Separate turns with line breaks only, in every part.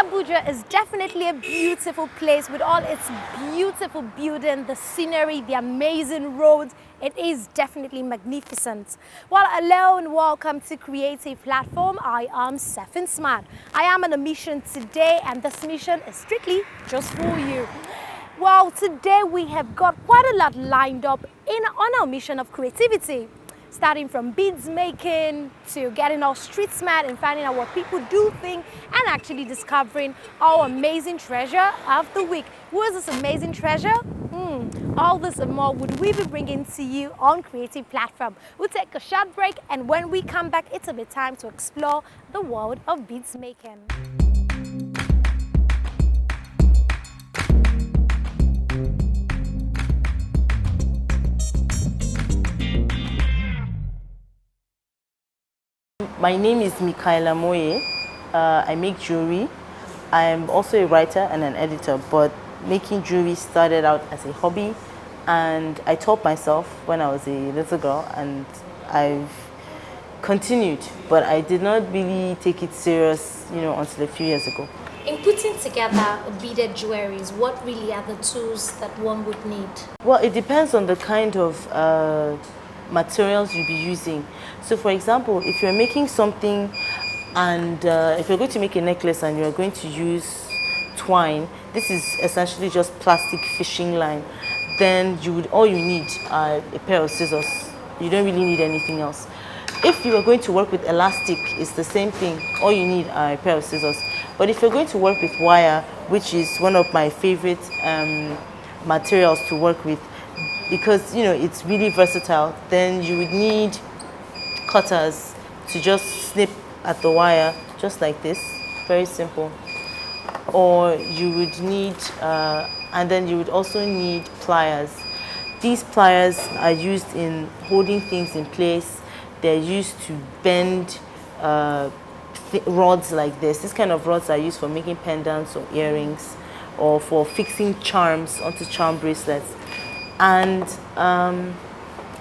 Abuja is definitely a beautiful place with all its beautiful buildings, the scenery, the amazing roads. It is definitely magnificent. Well, hello and welcome to Creative Platform. I am Sephiny Smart. I am on a mission today, and this mission is strictly just for you. Well, today we have got quite a lot lined up on our mission of creativity. Starting from beads making to getting all street smart and finding out what people do think and actually discovering our amazing treasure of the week. Who is this amazing treasure? All this and more would we be bringing to you on Creative Platform. We'll take a short break, and when we come back, it's a bit time to explore the world of beads making.
My name is Michaela Moye. I make jewelry. I'm also a writer and an editor, but making jewelry started out as a hobby, and I taught myself when I was a little girl, and I've continued, but I did not really take it serious, until a few years ago.
In putting together beaded jewelries, what really are the tools that one would need?
Well, it depends on the kind of materials you'll be using. So for example, if you're making something and if you're going to make a necklace and you're going to use twine, this is essentially just plastic fishing line, then all you need are a pair of scissors. You don't really need anything else. If you are going to work with elastic, it's the same thing. All you need are a pair of scissors. But if you're going to work with wire, which is one of my favorite materials to work with, because it's really versatile, then you would need cutters to just snip at the wire, just like this, very simple. Or you would need, and then you would also need pliers. These pliers are used in holding things in place. They're used to bend rods like this. This kind of rods are used for making pendants or earrings, or for fixing charms onto charm bracelets. And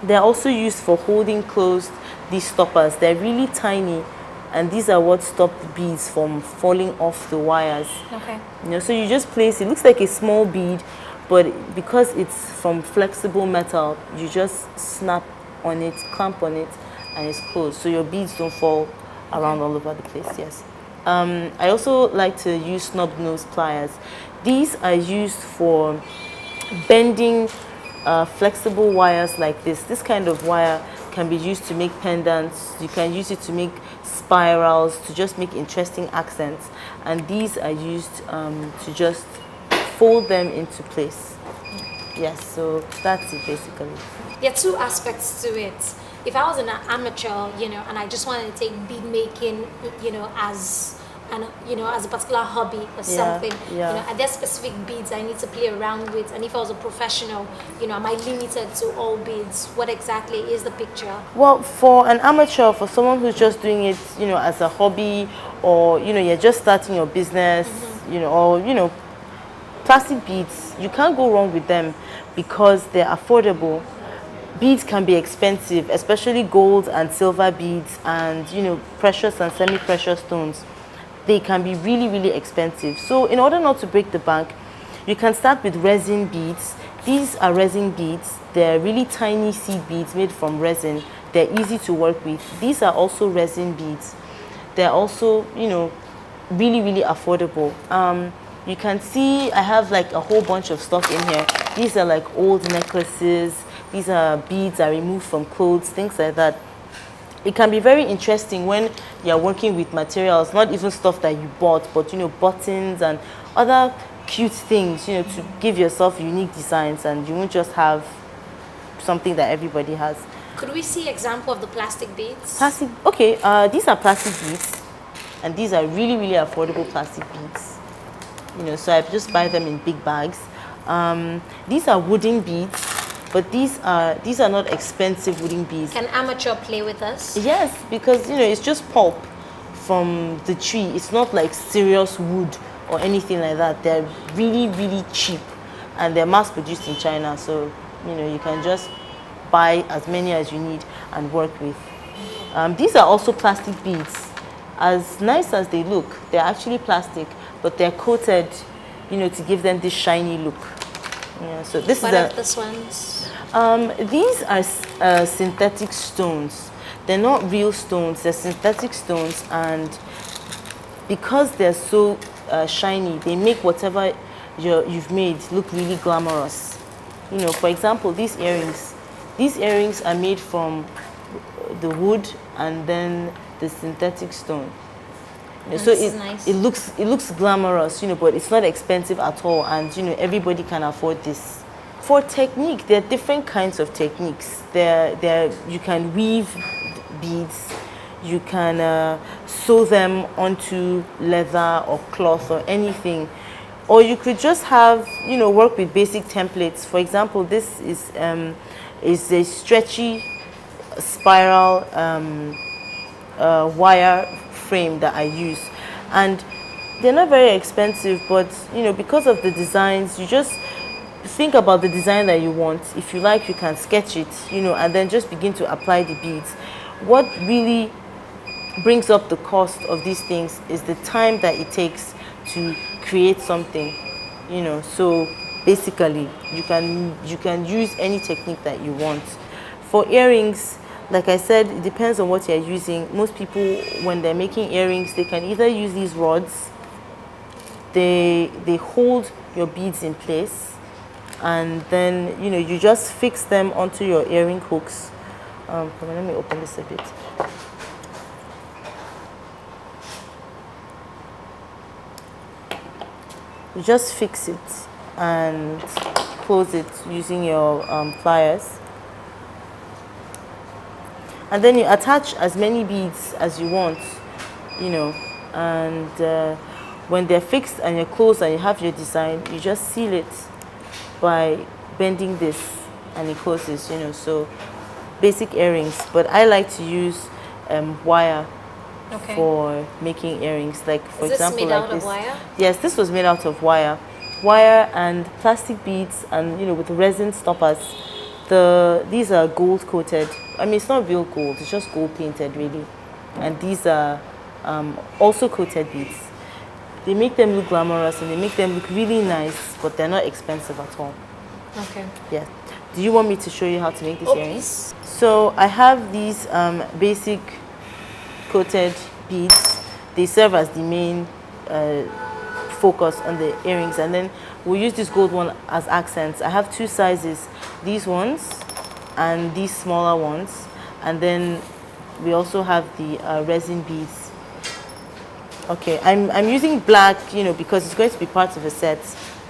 they're also used for holding closed these stoppers. They're really tiny, and these are what stop the beads from falling off the wires.
Okay.
So you just place it. Looks like a small bead, but because it's from flexible metal, you just snap on it, clamp on it, and it's closed. So your beads don't fall around all over the place. Yes. I also like to use snub nose pliers. These are used for bending flexible wires like this. This kind of wire can be used to make pendants. You can use it to make spirals, to just make interesting accents. And these are used to just fold them into place. Yes, so that's it basically.
There are two aspects to it. If I was an amateur, and I just wanted to take bead making, as a particular hobby or something, are there specific beads I need to play around with? And if I was a professional, am I limited to all beads? What exactly is the picture?
Well, for an amateur, for someone who's just doing it, as a hobby, or you're just starting your business, or plastic beads, you can't go wrong with them because they're affordable. Beads can be expensive, especially gold and silver beads, and precious and semi-precious stones. They can be really, really expensive. So in order not to break the bank, you can start with resin beads. These are resin beads. They're really tiny seed beads made from resin. They're easy to work with. These are also resin beads. They're also, really, really affordable. You can see I have like a whole bunch of stuff in here. These are like old necklaces. These are beads I removed from clothes, things like that. It can be very interesting when you're working with materials, not even stuff that you bought, but buttons and other cute things, to give yourself unique designs, and you won't just have something that everybody has.
Could we see example of the plastic beads?
Plastic, okay, these are plastic beads, and these are really, really affordable plastic beads. So I just buy them in big bags. These are wooden beads. But these are not expensive wooden beads.
Can amateur play with us?
Yes, because it's just pulp from the tree. It's not like serious wood or anything like that. They're really, really cheap, and they're mass produced in China. So you can just buy as many as you need and work with. These are also plastic beads. As nice as they look, they're actually plastic, but they're coated, you know, to give them this shiny look. Yeah, so this
What
is
are this ones?
these are synthetic stones. They're not real stones, they're synthetic stones, and because they're so shiny, they make whatever you've made look really glamorous. You know, for example, these earrings are made from the wood and then the synthetic stone. You know, so
nice.
it looks glamorous, you know, but it's not expensive at all, and you know everybody can afford this. For technique, there are different kinds of techniques. You can weave beads, you can sew them onto leather or cloth or anything, or you could just have, you know, work with basic templates. For example, this is a stretchy spiral wire frame that I use, and they're not very expensive, but you know, because of the designs, you just think about the design that you want. If you like, you can sketch it, you know, and then just begin to apply the beads. What really brings up the cost of these things is the time that it takes to create something, you know. So basically you can use any technique that you want. For earrings, like I said, it depends on what you're using. Most people, when they're making earrings, they can either use these rods. They hold your beads in place, and then, you know, you just fix them onto your earring hooks. Come on, let me open this a bit. You just fix it and close it using your pliers. And then you attach as many beads as you want, you know, and when they're fixed and you're closed and you have your design, you just seal it by bending this and it closes, you know. So basic earrings, but I like to use wire for making earrings. Like, for example,
made out of wire?
Yes, this was made out of wire and plastic beads, and you know, with resin stoppers. These are gold coated. I mean, it's not real gold, it's just gold painted really. And these are also coated beads. They make them look glamorous and they make them look really nice, but they're not expensive at all.
Okay.
Yeah. Do you want me to show you how to make these earrings?
Please.
So I have these basic coated beads. They serve as the main focus on the earrings, and then we'll use this gold one as accents. I have two sizes, these ones and these smaller ones, and then we also have the resin beads. Okay, I'm using black, you know, because it's going to be part of a set.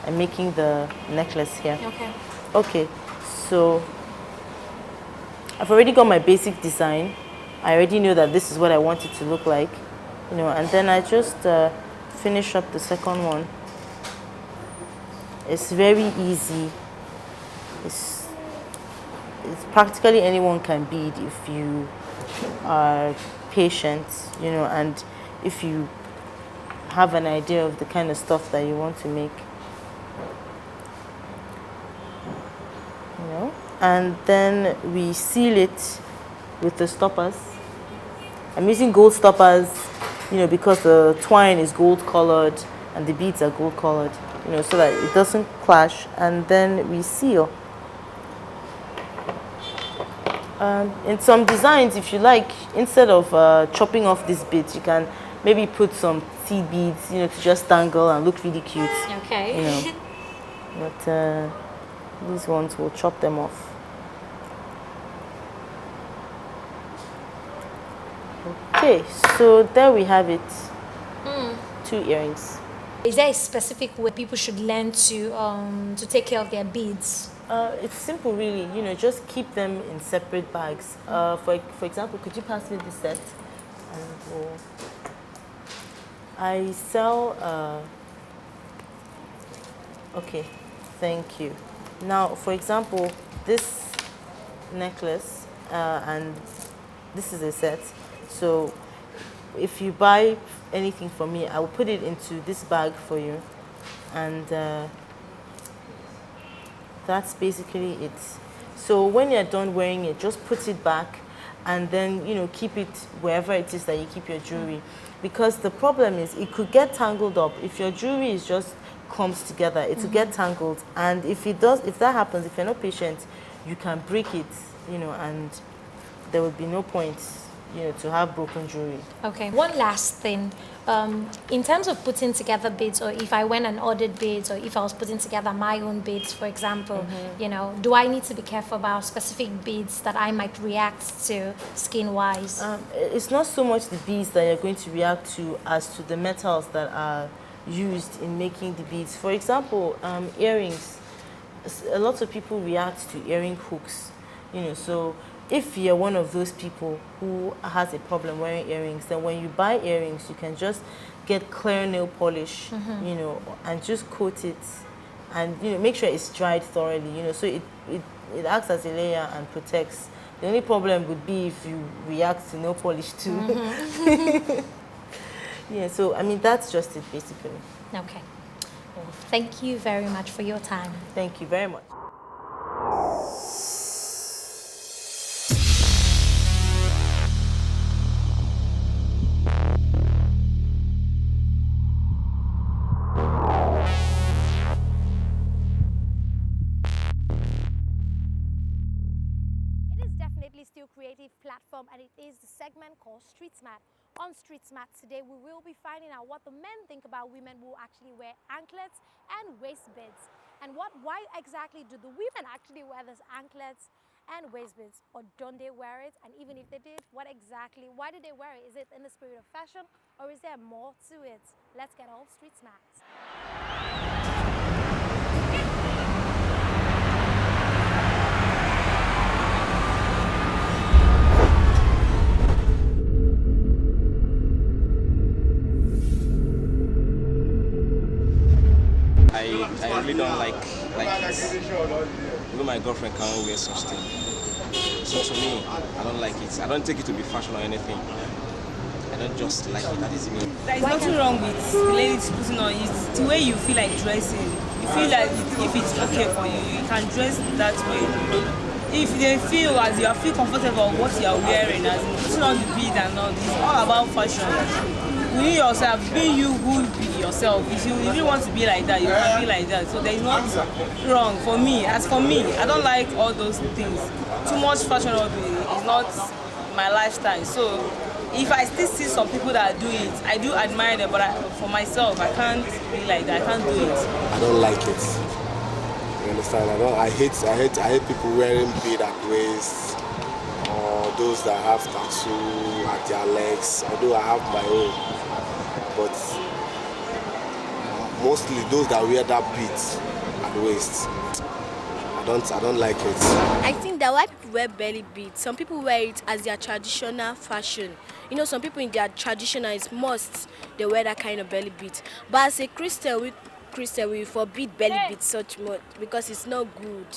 I'm making the necklace here.
Okay.
Okay, so I've already got my basic design. I already know that this is what I want it to look like, you know, and then I just finish up the second one. It's very easy. It's practically anyone can bead if you are patient, you know, and if you have an idea of the kind of stuff that you want to make, you know. And then we seal it with the stoppers. I'm using gold stoppers, you know, because the twine is gold colored and the beads are gold colored, you know, so that it doesn't clash. And then we seal. In some designs, if you like, instead of chopping off these bits, you can maybe put some seed beads, you know, to just dangle and look really cute.
Okay.
You know. But these ones, we'll chop them off. Okay, so there we have it. 2 earrings.
Is there a specific way people should learn to take care of their beads?
It's simple, really. You know, just keep them in separate bags. For example, could you pass me this set? I sell. Okay, thank you. Now, for example, this necklace and this is a set. So, if you buy anything from me, I will put it into this bag for you, and that's basically it. So when you're done wearing it, just put it back and then, you know, keep it wherever it is that you keep your jewelry. Because the problem is it could get tangled up. If your jewelry is just clumps together, it will get tangled. And if that happens, if you're not patient, you can break it, you know, and there would be no point, you know, to have broken jewelry.
Okay, one last thing. In terms of putting together beads, or if I went and ordered beads, or if I was putting together my own beads, for example, you know, do I need to be careful about specific beads that I might react to skin-wise?
It's not so much the beads that you're going to react to as to the metals that are used in making the beads. For example, earrings. A lot of people react to earring hooks, you know, so if you're one of those people who has a problem wearing earrings, then when you buy earrings, you can just get clear nail polish, you know, and just coat it, and, you know, make sure it's dried thoroughly, you know, so it acts as a layer and protects. The only problem would be if you react to nail polish too. Yeah, so I mean, that's just it basically.
Okay. Well, thank you very much for your time.
Thank you very much.
Still creative platform, and it is the segment called Street Smart. On Street Smart today, we will be finding out what the men think about women who actually wear anklets and waist beads, and why exactly do the women actually wear these anklets and waist beads, or don't they wear it? And even if they did, why do they wear it? Is it in the spirit of fashion, or is there more to it? Let's get all Street Smart.
I really don't like it. Even my girlfriend can't wear such thing. So to me, I don't like it. I don't take it to be fashion or anything. I don't just like it. That is me.
There is nothing wrong with the ladies putting on it. It's the way you feel like dressing. You feel like if it's okay for you, you can dress that way. If they feel as you feel comfortable with what you are wearing, as in putting on the bead and all, it's all about fashion. You yourself, be you who be yourself. If you really want to be like that, you can be like that. So there is nothing wrong for me. As for me, I don't like all those things. Too much fashion is not my lifestyle. So if I still see some people that do it, I do admire them. But for myself, I can't be like that. I can't do it.
I don't like it. You understand? I hate people wearing bead at waist, or those that have tattoo at their legs. Although I have my own. But mostly those that wear that bead at the waist, I don't like it.
I think that why people wear belly beads, some people wear it as their traditional fashion. You know, some people in their traditional, it's must they wear that kind of belly bead. But as a Christian, we forbid belly beads such much because it's not good.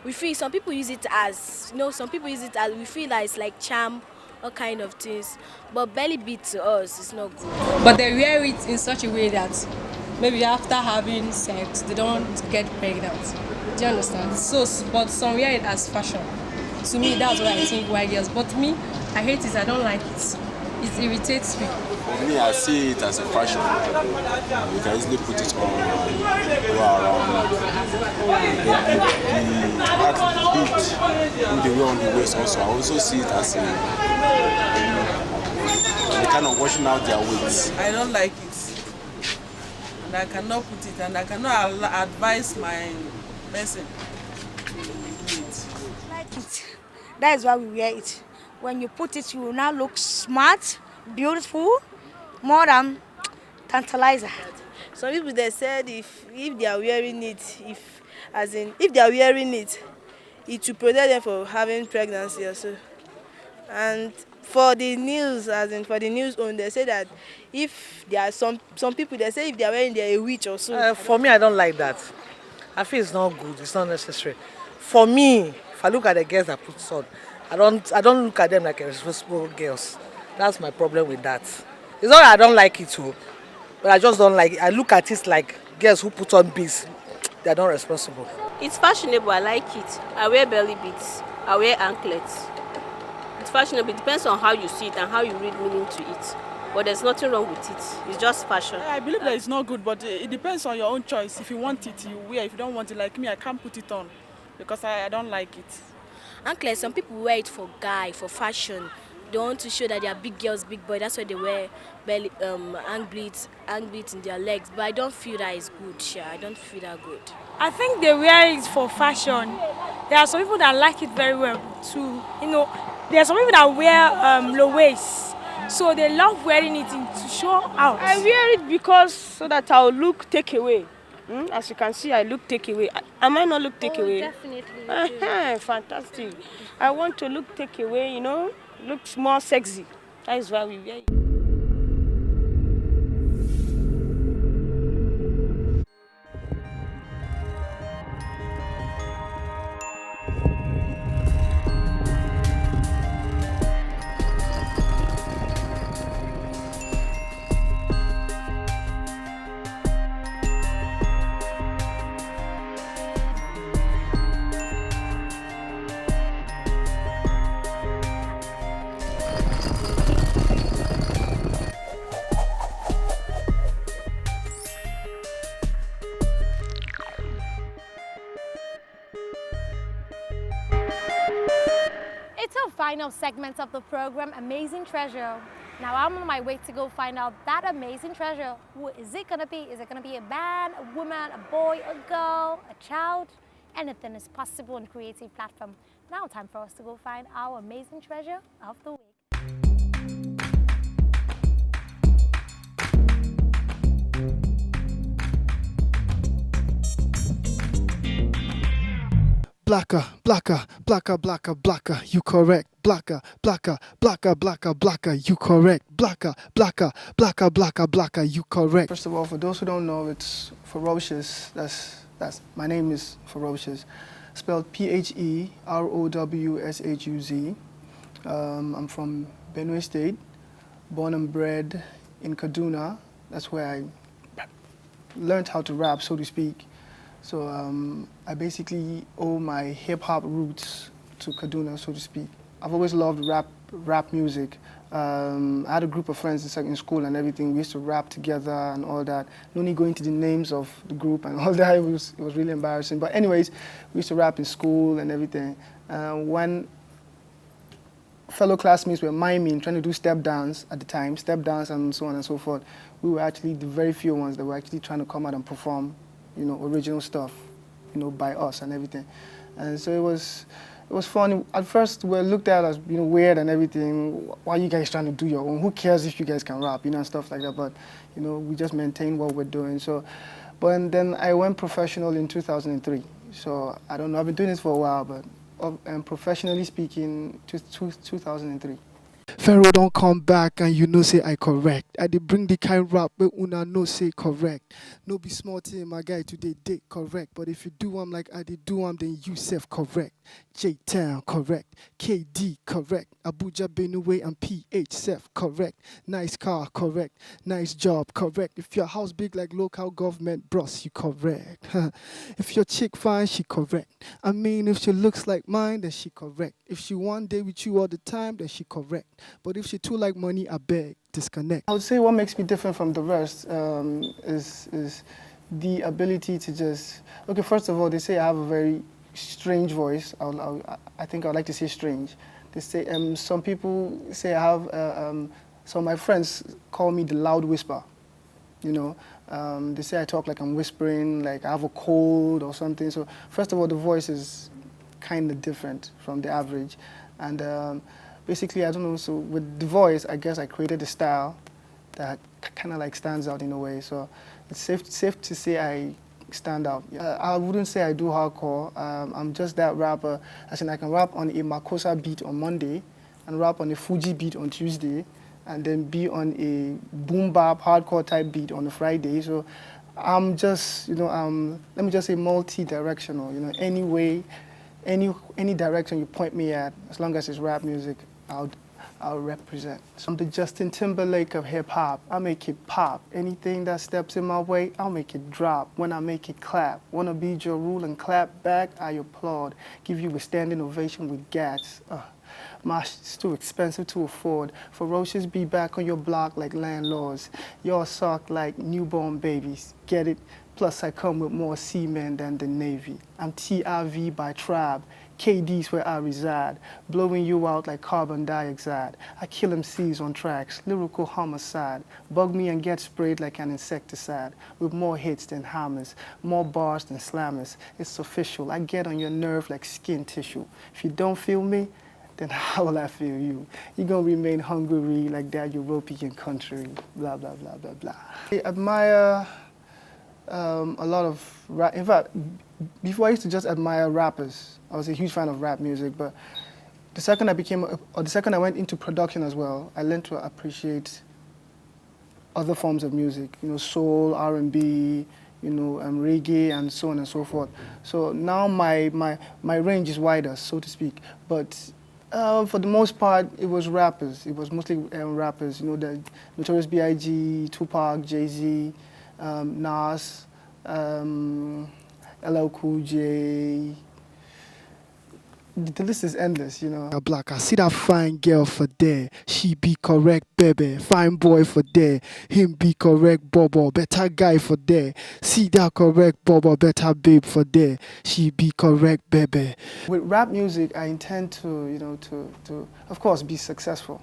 We feel some people use it as, you know, we feel that it's like charm, all kind of things, but belly bead to us is not good.
But they wear it in such a way that maybe after having sex they don't get pregnant. Do you understand? So, but some wear it as fashion. To me, that's what I think white girls. But me, I hate it. I don't like it. It irritates me.
For me, I see it as a fashion. You can easily put it on, go around. The beat, the way on the waist also. I also see it as a kind of washing out their weight.
I don't like it. And I cannot put it, and I cannot advise my person to do it.
Like it. That is why we wear it. When you put it, you will now look smart, beautiful, more than tantalizer.
Some people they said if they are wearing it, if they are wearing it, it will protect them from having pregnancy also. And for the news, for the news on, they say that if there are some people, they say if they are wearing, they are a witch or so.
For me, I don't like that. I feel it's not good. It's not necessary. For me, if I look at the girls that put on, I don't look at them like responsible girls. That's my problem with that. It's not that I don't like it too, but I just don't like it. I look at it like girls who put on beads, they're not responsible.
It's fashionable, I like it. I wear belly beads, I wear anklets.
it's fashionable. It depends on how you see it and how you read meaning to it. But there's nothing wrong with it. It's just fashion.
I believe that it's not good, but it depends on your own choice. If you want it, you wear. If you don't want it, like me, I can't put it on because I don't like it.
Uncle, some people wear it for for fashion. They want to show that they are big girls, big boys. That's why they wear belly, hang bleeds in their legs. But I don't feel that is good, I don't feel that good.
I think they wear it for fashion. There are some people that like it very well too. There are some people that wear low waist. So they love wearing it to show out.
I wear it because so that I'll look take away. As you can see, I look take away. Am I not look take away?
Definitely.
Fantastic. I want to look take away, looks more sexy. That is why we wear it.
It's our final segment of the program, Amazing Treasure. Now I'm on my way to go find out that amazing treasure. Who is it gonna be? Is it gonna be a man, a woman, a boy, a girl, a child? Anything is possible on Creative Platform. Now time for us to go find our amazing treasure of the week.
Blacker, blacker, blacker, blacker, blacker, you correct. Blacker, blacker, blacker, blacker, blacker, you correct. Blacker, blacker, blacker, blacker, blacker, you correct. First of all, for those who don't know, it's Ferocious. That's my name is Ferocious, spelled Pherowshuz. I'm from Benue State, born and bred in Kaduna. That's where I learned how to rap, so to speak. So I basically owe my hip-hop roots to Kaduna, so to speak. I've always loved rap music. I had a group of friends in school and everything. We used to rap together and all that. No need going into the names of the group and all that. It was really embarrassing. But anyways, we used to rap in school and everything. When fellow classmates were miming, trying to do step dance at the time, step dance and so on and so forth, we were actually the very few ones that were actually trying to come out and perform, original stuff, by us and everything. And so it was fun. At first, we were looked at as, weird and everything. Why are you guys trying to do your own? Who cares if you guys can rap, and stuff like that. But, we just maintain what we're doing. So, but then I went professional in 2003. So I don't know, I've been doing this for a while, but professionally speaking, 2003. Pharaoh don't come back and say I correct. I did bring the kind rap but una no say correct. No be small thing my guy today did correct. But if you do I'm like I did do then you self correct. J-Town correct. KD correct. Abuja Benue and PH self correct. Nice car correct. Nice job correct. If your house big like local government bros you correct. If your chick fine she correct. I mean if she looks like mine then she correct. If she one day with you all the time then she correct. But if she too like money, I beg, disconnect. I would say what makes me different from the rest is the ability to just... Okay, first of all, they say I have a very strange voice. I think I'd like to say strange. They say some people say I have... some of my friends call me the loud whisper. They say I talk like I'm whispering, like I have a cold or something. So first of all, the voice is kind of different from the average. And basically, I don't know, so with the voice, I guess I created a style that kind of like stands out in a way. So it's safe to say I stand out. I wouldn't say I do hardcore. I'm just that rapper. As in, I can rap on a Makossa beat on Monday and rap on a Fuji beat on Tuesday and then be on a boom bap hardcore type beat on a Friday. So I'm just, let me just say multi-directional. Any way, any direction you point me at, as long as it's rap music, I'll represent. So I'm the Justin Timberlake of hip-hop. I make it pop. Anything that steps in my way, I'll make it drop. When I make it clap. Wanna be your rule and clap back, I applaud. Give you a standing ovation with gats. Mash is too expensive to afford. Ferocious be back on your block like landlords. Y'all suck like newborn babies. Get it? Plus I come with more seamen than the Navy. I'm TIV by tribe. KD's where I reside, blowing you out like carbon dioxide. I kill MCs on tracks, lyrical homicide. Bug me and get sprayed like an insecticide. With more hits than hammers, more bars than slammers. It's official, I get on your nerve like skin tissue. If you don't feel me, then how will I feel you? You're gonna remain hungry like that European country. Blah, blah, blah, blah, blah. I admire a lot of rap. In fact, before I used to just admire rappers. I was a huge fan of rap music, but the second I went into production as well, I learned to appreciate other forms of music, you know, soul, R&B, you know, reggae, and so on and so forth. So now my range is wider, so to speak. But for the most part, it was rappers. It was mostly rappers, you know, the Notorious B.I.G., Tupac, Jay-Z, Nas, LL Cool J. The list is endless, you know.
Black, I see that fine girl for there. She be correct, baby. Fine boy for there. Him be correct, Bobo. Better guy for there. See that correct, Bobo. Better babe for there. She be correct, baby.
With rap music, I intend to, you know, to of course, be successful.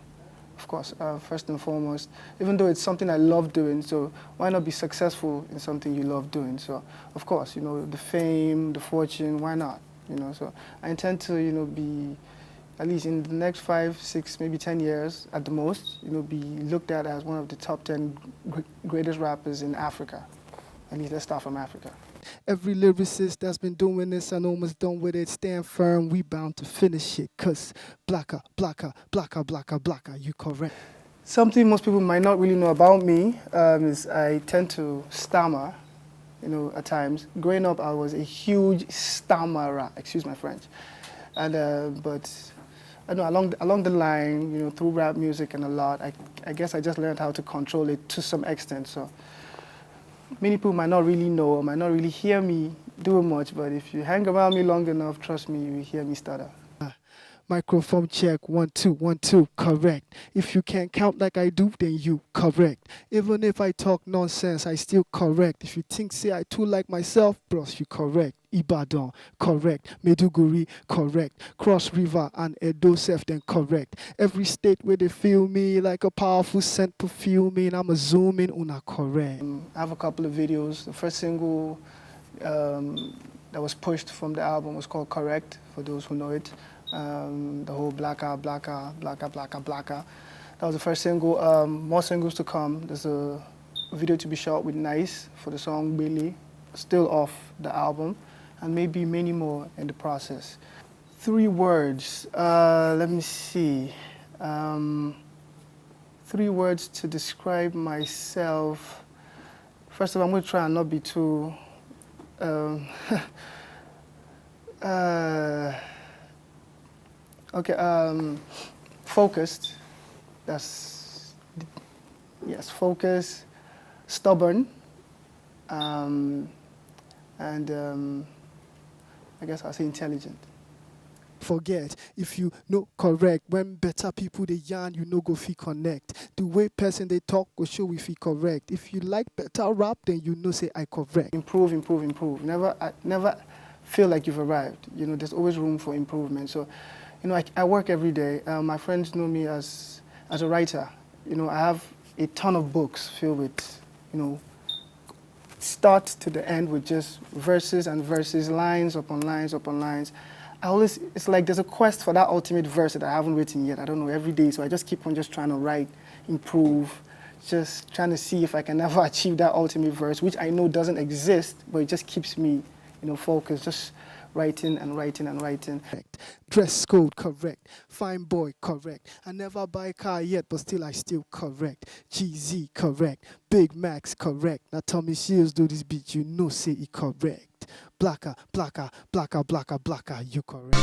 Of course, first and foremost, even though it's something I love doing, so why not be successful in something you love doing? So, of course, you know, the fame, the fortune, why not? You know, so I intend to, you know, be, at least in the next 5, 6, maybe 10 years at the most, you know, be looked at as one of the top 10 greatest rappers in Africa. At least let's start from Africa.
Every lyricist that's been doing this and almost done with it, stand firm, we bound to finish it. Cause blacker, blacker, blacker, blacker, blacker, you correct.
Something most people might not really know about me is I tend to stammer, you know, at times. Growing up, I was a huge stammerer, excuse my French. And, but I know along the line, you know, through rap music and a lot, I guess I just learned how to control it to some extent. So many people might not really know or might not really hear me do much, but if you hang around me long enough, trust me, you will hear me stutter.
Microphone check, 1, 2, 1, 2, correct. If you can't count like I do, then you correct. Even if I talk nonsense, I still correct. If you think, say I too like myself, bros, you correct. Ibadan, correct. Meduguri, correct. Cross River and Edo Sef, then correct. Every state where they feel me like a powerful scent perfuming, I'm a zoom in, una correct.
I have a couple of videos. The first single that was pushed from the album was called Correct, for those who know it. The whole blacka, blacka, blacka, blacka, blacka. That was the first single. More singles to come. There's a video to be shot with Nice for the song Billy, still off the album, and maybe many more in the process. 3 words. Let me see. 3 words to describe myself. First of all, I'm going to try and not be too okay, focused. That's, yes, focused, stubborn, and I guess I'll say intelligent.
Forget if you know correct. When better people they yarn, you know go feel connect. The way person they talk go show if he correct. If you like better rap, then you know say I correct.
Improve, improve, improve. Never feel like you've arrived. You know, there's always room for improvement. So, you know, I work every day. My friends know me as a writer. You know, I have a ton of books filled with, you know, start to the end with just verses and verses, lines upon lines upon lines. It's like there's a quest for that ultimate verse that I haven't written yet. I don't know, every day. So I just keep on just trying to write, improve, just trying to see if I can ever achieve that ultimate verse, which I know doesn't exist, but it just keeps me, you know, focused, just writing and writing and writing.
Dress code correct. Fine boy correct. I never buy a car yet, but still I still correct. GZ correct. Big Max correct. Now Tommy Shields do this beat, you know say he correct. Blacker, blacker, blacker, blacker, blacker, you correct.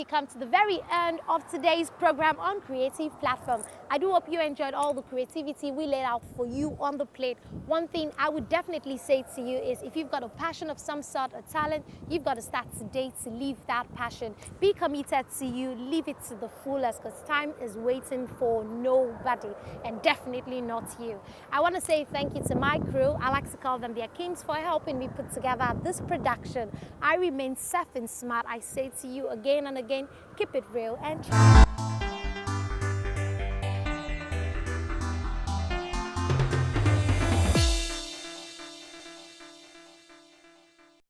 definitely come to the very end of today's program on Creative Platform. I do hope you enjoyed all the creativity we laid out for you on the plate. One thing I would definitely say to you is if you've got a passion of some sort, a talent, you've got to start today to live that passion. Be committed to you, live it to the fullest, because time is waiting for nobody, and definitely not you. I want to say thank you to my crew. I like to call them their kings for helping me put together this production. I remain Sephiny Smart. I say to you again and again, keep it real and